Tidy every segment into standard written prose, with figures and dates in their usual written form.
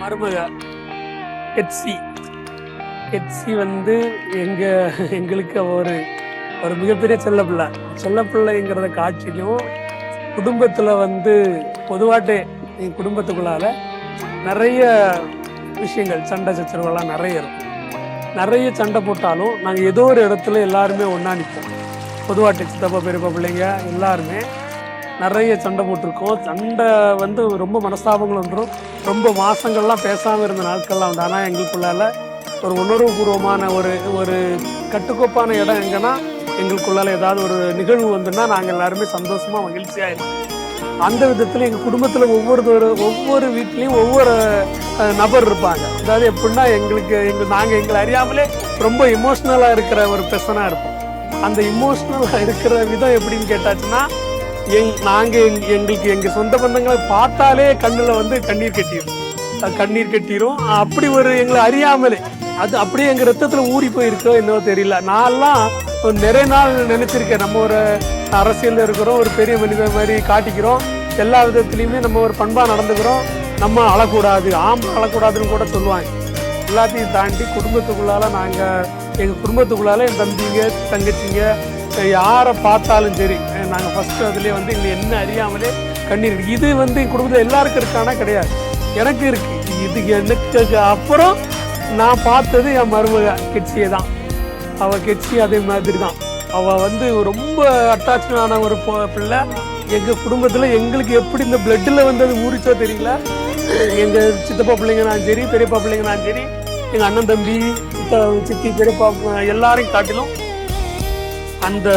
மருமக ஹெச்சி வந்து எங்களுக்கு ஒரு ஒரு மிகப்பெரிய செல்லப்பிள்ளைங்கிறத காட்சிக்கும் குடும்பத்தில் பொதுவாட்டே எங்கள் குடும்பத்துக்குள்ளால நிறைய விஷயங்கள் சண்டை சச்சரவுலாம் நிறைய இருக்கும். நிறைய சண்டை போட்டாலும் நாங்கள் ஏதோ ஒரு இடத்துல எல்லாருமே ஒன்றா நிற்போம். பொதுவாட்டே சித்தப்பா பெரியப்பா பிள்ளைங்க எல்லாருமே நிறைய சண்டை போட்டிருக்கோம். சண்டை ரொம்ப மனஸ்தாபங்கள் வந்துடும். ரொம்ப மாதங்கள்லாம் பேசாமல் இருந்த நாட்கள்லாம் உண்டு. ஆனால் எங்களுக்குள்ளால ஒரு உணர்வுபூர்வமான ஒரு கட்டுக்கோப்பான இடம் எங்கன்னா எங்களுக்குள்ளால ஏதாவது ஒரு நிகழ்வு வந்துன்னா நாங்கள் எல்லாருமே சந்தோஷமாக மகிழ்ச்சியாக இருக்கோம். அந்த விதத்தில் எங்கள் குடும்பத்தில் ஒவ்வொரு வீட்லேயும் ஒவ்வொரு நபர் இருப்பாங்க. அதாவது எப்படின்னா நாங்கள் எங்களை அறியாமலே ரொம்ப இமோஷ்னலாக இருக்கிற ஒரு பெர்சனாக இருப்போம். அந்த இமோஷ்னலாக இருக்கிற விதம் எப்படின்னு கேட்டாச்சுன்னா எங்கள் சொந்த பந்தங்களை பார்த்தாலே கண்ணில் கண்ணீர் கட்டிரும். அப்படி ஒரு எங்களை அறியாமலே அது அப்படியே எங்கள் ரத்தத்தில் ஊறி போயிருக்கோ என்னவோ தெரியல. நான்லாம் நிறைய நாள் நினைச்சிருக்கேன், நம்ம ஒரு அரசியலில் இருக்கிறோம், ஒரு பெரிய மனிதன் மாதிரி காட்டிக்கிறோம், எல்லா விதத்துலையுமே நம்ம ஒரு பண்பாக நடந்துக்கிறோம், நம்ம அழக்கூடாது, அழக்கூடாதுன்னு கூட சொல்லுவாங்க. எல்லாத்தையும் தாண்டி குடும்பத்துக்குள்ளால எங்கள் குடும்பத்துக்குள்ளால என் தம்பிங்க தங்கச்சிங்க யாரை பார்த்தாலும் சரி நாங்கள் ஃபஸ்ட்டு அதுலேயே எங்களை என்ன அறியாமலே கண்ணீர். இது என் குடும்பத்தில் எல்லாருக்கும் இருக்கானா கிடையாது, எனக்கு இருக்கு. இது எனக்கு அப்புறம் நான் பார்த்தது என் மருமக கெட்சியை தான். அவள் கெட்சி அதே மாதிரி தான். அவள் ரொம்ப அட்டாச்சான ஒரு பிள்ளை. எங்கள் குடும்பத்தில் எங்களுக்கு எப்படி இந்த பிளட்டில் அது ஊறிச்சோ தெரியல. எங்கள் சித்தப்பா பிள்ளைங்கனாலும் சரி, பெரியப்பா பிள்ளைங்கனாலும் சரி, எங்கள் அண்ணன் தம்பி சித்தி பெரியப்பா எல்லாரையும் காட்டிலும் அந்த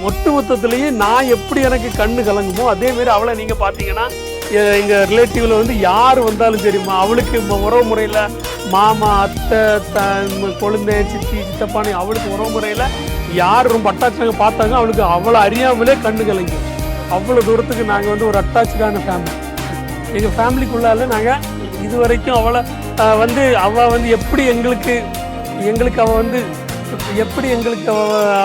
மொத்தத்திலேயே நான் எப்படி எனக்கு கண்ணு கலங்குமோ அதே மாதிரி அவளை நீங்கள் பார்த்தீங்கன்னா எங்கள் ரிலேட்டிவ்ல யார் வந்தாலும் சரிம்மா, அவளுக்கு உறவு முறையில் மாமா அத்தை கொழுந்தை சித்தி சித்தப்பானு அவளுக்கு உறவு முறையில் யார் ரொம்ப அட்டாச்சாக பார்த்தாங்க அவளுக்கு அவளை அறியாமலே கண்ணு கலங்கும். அவ்வளோ தூரத்துக்கு நாங்கள் ஒரு அட்டாச்சான ஃபேமிலி. எங்கள் ஃபேமிலிக்குள்ளால நாங்கள் இது வரைக்கும் அவளை அவள் எப்படி எங்களுக்கு அவள் எப்படி எங்களுக்கு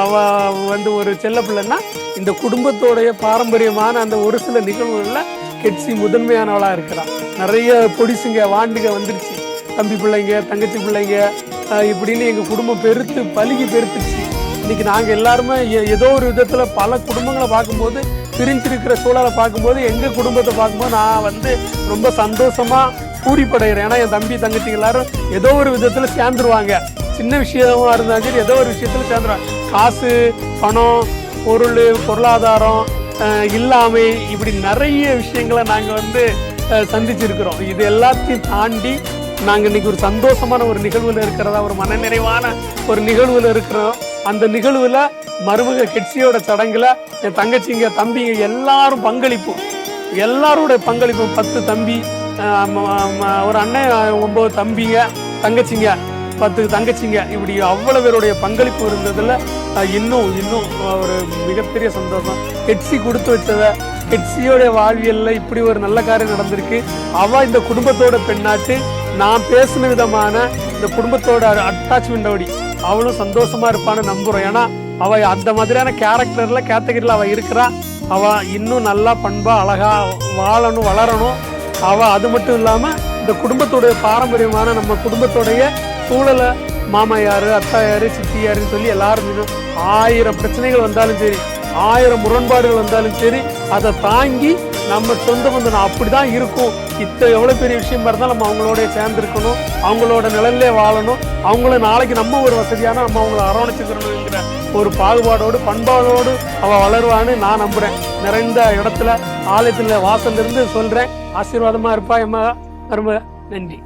அவள் ஒரு செல்ல பிள்ளைன்னா இந்த குடும்பத்தோடைய பாரம்பரியமான அந்த ஒரு சில நிகழ்வுகளில் கெட்சி முதன்மையானவளாக இருக்கிறாள். நிறைய பொடிசுங்க வாண்டுங்க வந்துருச்சு, தம்பி பிள்ளைங்க தங்கச்சி பிள்ளைங்க இப்படின்னு எங்கள் குடும்பம் பெருத்துச்சு. இன்னைக்கு நாங்கள் எல்லாருமே ஏதோ ஒரு விதத்தில் பல குடும்பங்களை பார்க்கும்போது, பிரிஞ்சிருக்கிற சூழலை பார்க்கும்போது, எங்கள் குடும்பத்தை பார்க்கும்போது நான் ரொம்ப சந்தோஷமாக பூரிப்படைகிறேன். ஏன்னா என் தம்பி தங்கச்சி எல்லாரும் ஏதோ ஒரு விதத்தில் சேர்ந்துருவாங்க. சின்ன விஷயமா இருந்தாலும் சரி ஏதோ ஒரு விஷயத்தில் சேர்ந்துருவாங்க. காசு பணம் பொருளாதாரம் இல்லாமை இப்படி நிறைய விஷயங்களை நாங்கள் சந்திச்சிருக்கிறோம். இது எல்லாத்தையும் தாண்டி நாங்கள் இன்னைக்கு ஒரு சந்தோஷமான ஒரு நிகழ்வில் இருக்கிறதா, ஒரு மனநிறைவான ஒரு நிகழ்வில் இருக்கிறோம். அந்த நிகழ்வில் மருமக கெட்சியோட சடங்குல என் தங்கச்சிங்க தம்பிங்க எல்லாரும் எல்லாரோட பங்களிப்பும் 10 தம்பி, ஒரு அண்ணன் 9 தம்பிங்க, தங்கச்சிங்க 10 தங்கச்சிங்க, இப்படி அவ்வளோ பேருடைய பங்களிப்பு இருந்ததில் இன்னும் ஒரு மிகப்பெரிய சந்தோஷம். கெட்சி கொடுத்து வச்சத கெட்சியோடைய வாழ்வியலில் இப்படி ஒரு நல்ல காரியம் நடந்திருக்கு. அவள் இந்த குடும்பத்தோட பெண்ணாட்டு நான் பேசின விதமான இந்த குடும்பத்தோட அட்டாச்மெண்டோடி அவளும் சந்தோஷமா இருப்பான்னு நம்புகிறோம். ஏன்னா அவள் அந்த மாதிரியான கேட்டகரியில் அவள் இருக்கிறா. அவள் இன்னும் நல்லா பண்பா அழகா வாழணும் வளரணும். அவள் அது மட்டும் இல்லாமல் இந்த குடும்பத்தோடைய பாரம்பரியமான நம்ம குடும்பத்தோடைய சூழலை மாமா யாரு அத்தா யாரு சித்தி யாருன்னு சொல்லி எல்லாரும் 1000 பிரச்சனைகள் வந்தாலும் சரி, 1000 முரண்பாடுகள் வந்தாலும் சரி, அதை தாங்கி நம்ம சொந்த பந்தம் அப்படிதான் இருக்கும். எவ்வளோ பெரிய விஷயம் இருந்தாலும் நம்ம அவங்களோட சேர்ந்துருக்கணும், அவங்களோட நிழல்லே வாழணும், அவங்கள நாளைக்கு நம்ம ஒரு வசதியான நம்ம அவங்கள அரவணைச்சுக்கிறோங்கிற ஒரு பாகுபாடோடு பண்பாடோடு அவள் வளருவான்னு நான் நம்புகிறேன். நிறைந்த இடத்துல ஆலயத்தில் வாசலிருந்து சொல்கிறேன். ஆசீர்வாதமாக இருப்பா எம்மா மருமக. நன்றி.